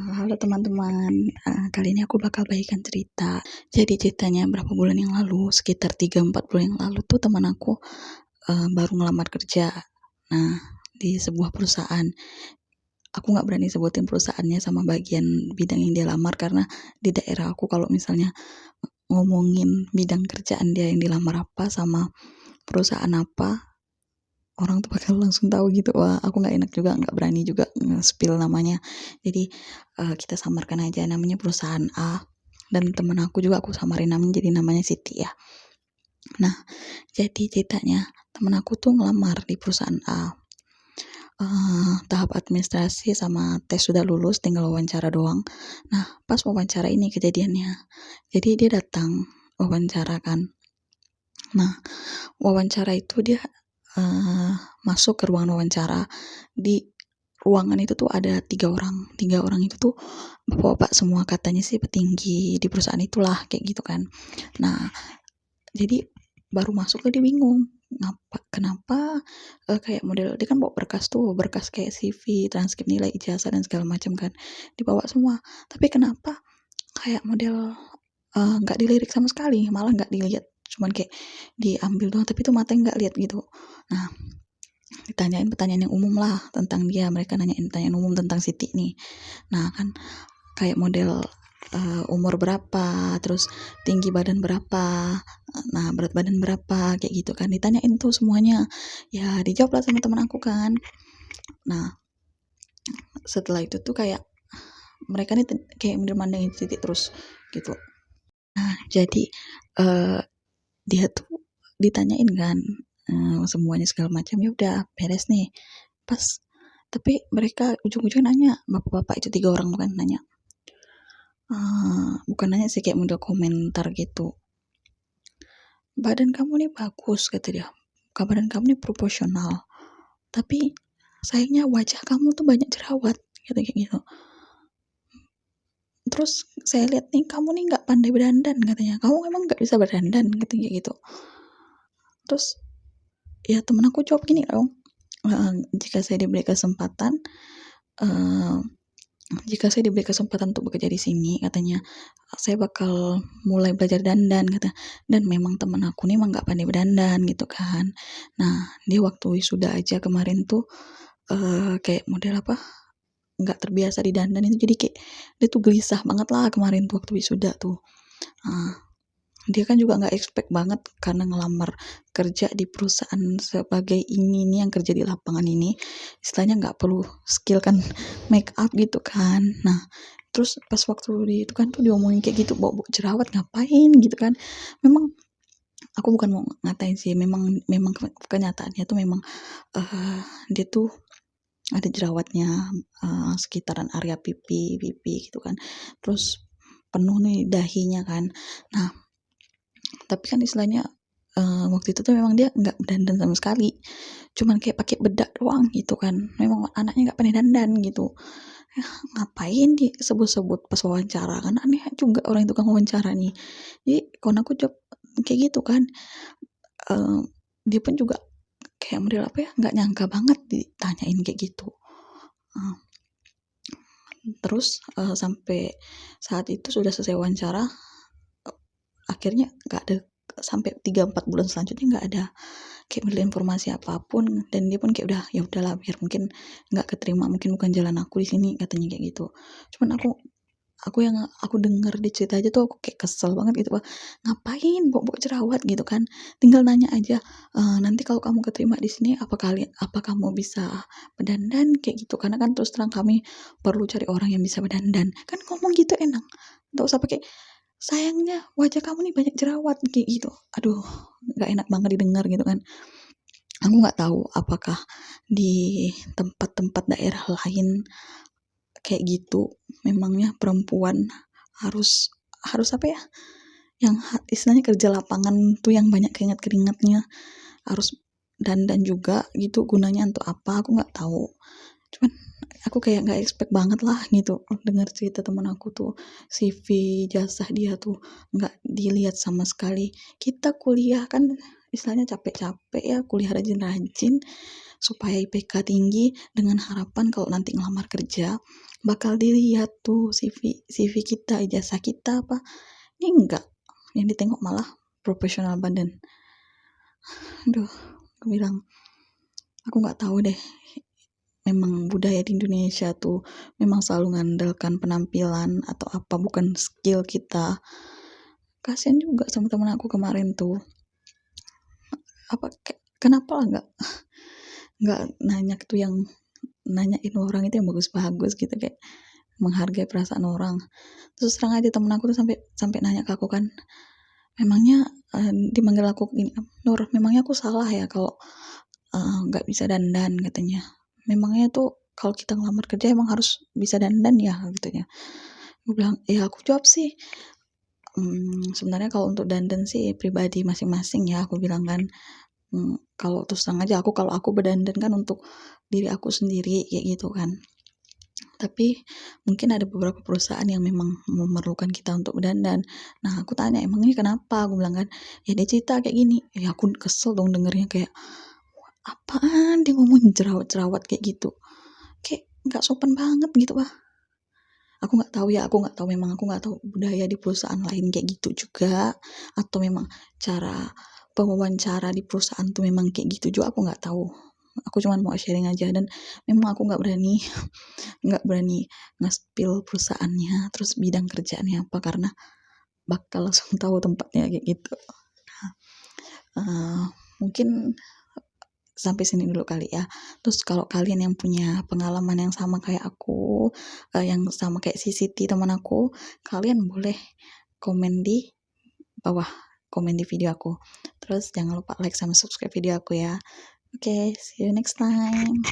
Halo teman-teman, kali ini aku bakal bagikan cerita. Jadi ceritanya berapa bulan yang lalu, sekitar 3-4 bulan yang lalu tuh teman aku baru ngelamar kerja. Nah, di sebuah perusahaan. Aku nggak berani sebutin perusahaannya sama bagian bidang yang dia lamar karena di daerah aku kalau misalnya ngomongin bidang kerjaan dia yang dilamar apa sama perusahaan apa, orang tuh bakal langsung tahu gitu. Wah, aku nggak enak juga, nggak berani juga nge-spill namanya. Jadi kita samarkan aja namanya perusahaan A, dan temen aku juga aku samarin namanya jadi namanya Siti ya. Nah, jadi ceritanya temen aku tuh ngelamar di perusahaan A. Tahap administrasi sama tes sudah lulus, tinggal wawancara doang. Nah, pas wawancara ini kejadiannya, jadi dia datang wawancara kan. Nah, wawancara itu dia masuk ke ruang wawancara. Di ruangan itu tuh ada 3 orang itu tuh bapak-bapak semua, katanya sih petinggi di perusahaan itulah kayak gitu kan. Nah, jadi baru masuk tuh dia bingung kenapa kayak model dia kan bawa berkas kayak CV, transkrip nilai, ijazah dan segala macam kan dibawa semua, tapi kenapa kayak model nggak dilirik sama sekali, malah nggak dilihat, cuman kayak diambil doang tapi tuh matanya nggak lihat gitu. Nah, ditanyain pertanyaan yang umum lah tentang dia, mereka nanyain pertanyaan umum tentang Siti nih. Nah kan kayak model umur berapa, terus tinggi badan berapa, nah berat badan berapa, kayak gitu kan ditanyain tuh semuanya. Ya dijawab lah sama teman aku kan. Nah setelah itu tuh kayak mereka nih kayak mandangin Siti terus gitu. Nah jadi dia tuh ditanyain kan semuanya segala macam, ya udah beres nih. Pas tapi mereka ujung-ujungnya nanya, bapak-bapak itu 3 orang kan nanya, bukan nanya sih, kayak model komentar gitu, badan kamu nih bagus kata dia, badan kamu nih proporsional, tapi sayangnya wajah kamu tuh banyak jerawat kata kayak gitu. Terus saya lihat nih kamu nih nggak pandai berdandan katanya, kamu emang nggak bisa berdandan katanya kayak gitu. Terus ya temen aku jawab gini dong, jika saya diberi kesempatan untuk bekerja di sini katanya, saya bakal mulai belajar dandan kata. Dan memang temen aku nih emang nggak pandai berdandan gitu kan. Nah dia waktu wisuda aja kemarin tuh kayak model apa, nggak terbiasa di dandan itu, jadi kayak dia tuh gelisah banget lah kemarin tuh waktu wisuda tuh. Dia kan juga nggak expect banget karena ngelamar kerja di perusahaan sebagai ini nih yang kerja di lapangan ini, istilahnya nggak perlu skill kan make up gitu kan. Nah terus pas waktu di itu kan tuh diomongin kayak gitu, bawa jerawat ngapain gitu kan. Memang aku bukan mau ngatain sih, memang kenyataannya tuh memang dia tuh ada jerawatnya sekitaran area pipi gitu kan, terus penuh nih dahinya kan. Nah tapi kan istilahnya waktu itu tuh memang dia nggak dandan sama sekali, cuman kayak pakai bedak doang gitu kan, memang anaknya nggak pandai dandan gitu. Ngapain disebut-sebut pas wawancara, kan aneh juga orang itu kan wawancara nih. Jadi kalau aku jawab kayak gitu kan, dia pun juga kayak model apa ya, nggak nyangka banget ditanyain kayak gitu. Terus sampai saat itu sudah selesai wawancara, akhirnya nggak ada, sampai 3-4 bulan selanjutnya nggak ada kayak model informasi apapun, dan dia pun kayak udah ya udahlah biar mungkin nggak keterima, mungkin bukan jalan aku di sini katanya kayak gitu. Cuman aku denger di cerita aja tuh aku kayak kesel banget gitu, ngapain bawa jerawat gitu kan, tinggal nanya aja, nanti kalau kamu keterima di sini apa kamu bisa berdandan kayak gitu, karena kan terus terang kami perlu cari orang yang bisa berdandan, kan ngomong gitu enak, nggak usah pakai sayangnya wajah kamu nih banyak jerawat kayak gitu. Aduh nggak enak banget didengar gitu kan. Aku nggak tahu apakah di tempat-tempat daerah lain kayak gitu, memangnya perempuan harus apa ya, yang istilahnya kerja lapangan tuh yang banyak keringatnya harus dandan juga gitu, gunanya untuk apa aku nggak tahu. Cuman aku kayak nggak expect banget lah gitu dengar cerita teman aku tuh, CV jasa dia tuh nggak dilihat sama sekali. Kita kuliah kan istilahnya capek-capek ya, kuliah rajin-rajin supaya IPK tinggi dengan harapan kalau nanti ngelamar kerja bakal dilihat tuh CV kita, ijazah kita apa. Ini enggak, yang ditengok malah profesional badan. Aduh, aku bilang, aku nggak tahu deh, memang budaya di Indonesia tuh memang selalu mengandalkan penampilan atau apa, bukan skill kita. Kasian juga sama temen aku kemarin tuh, apa kenapa nggak nanya tuh, yang nanyain orang itu yang bagus-bagus gitu, kayak menghargai perasaan orang. Terus terang aja temen aku tuh sampai nanya ke aku kan, memangnya dimanggil aku gini, Nur, memangnya aku salah ya kalau nggak bisa dandan, katanya. Memangnya tuh kalau kita ngelamar kerja emang harus bisa dandan ya, gitu ya. Aku bilang, ya aku jawab sih, sebenarnya kalau untuk dandan sih pribadi masing-masing ya, aku bilang kan. Kalau terus terang aja, kalau aku berdandan kan untuk diri aku sendiri kayak gitu kan. Tapi mungkin ada beberapa perusahaan yang memang memerlukan kita untuk berdandan. Nah aku tanya, emang ini kenapa? Aku bilang kan, ya dia cerita kayak gini. Ya aku kesel dong dengernya, kayak apaan dia ngomong jerawat-jerawat kayak gitu, kayak nggak sopan banget gitu. Aku nggak tahu ya, memang aku nggak tahu budaya di perusahaan lain kayak gitu juga, atau memang cara pewawancara di perusahaan tuh memang kayak gitu juga, aku nggak tahu. Aku cuma mau sharing aja, dan memang aku nggak berani nge-spill perusahaannya, terus bidang kerjaannya apa, karena bakal langsung tahu tempatnya kayak gitu. Mungkin sampai sini dulu kali ya. Terus kalau kalian yang punya pengalaman yang sama kayak aku, yang sama kayak si Siti teman aku, kalian boleh komen di bawah, komen di video aku. Terus jangan lupa like sama subscribe video aku ya. Oke, see you next time.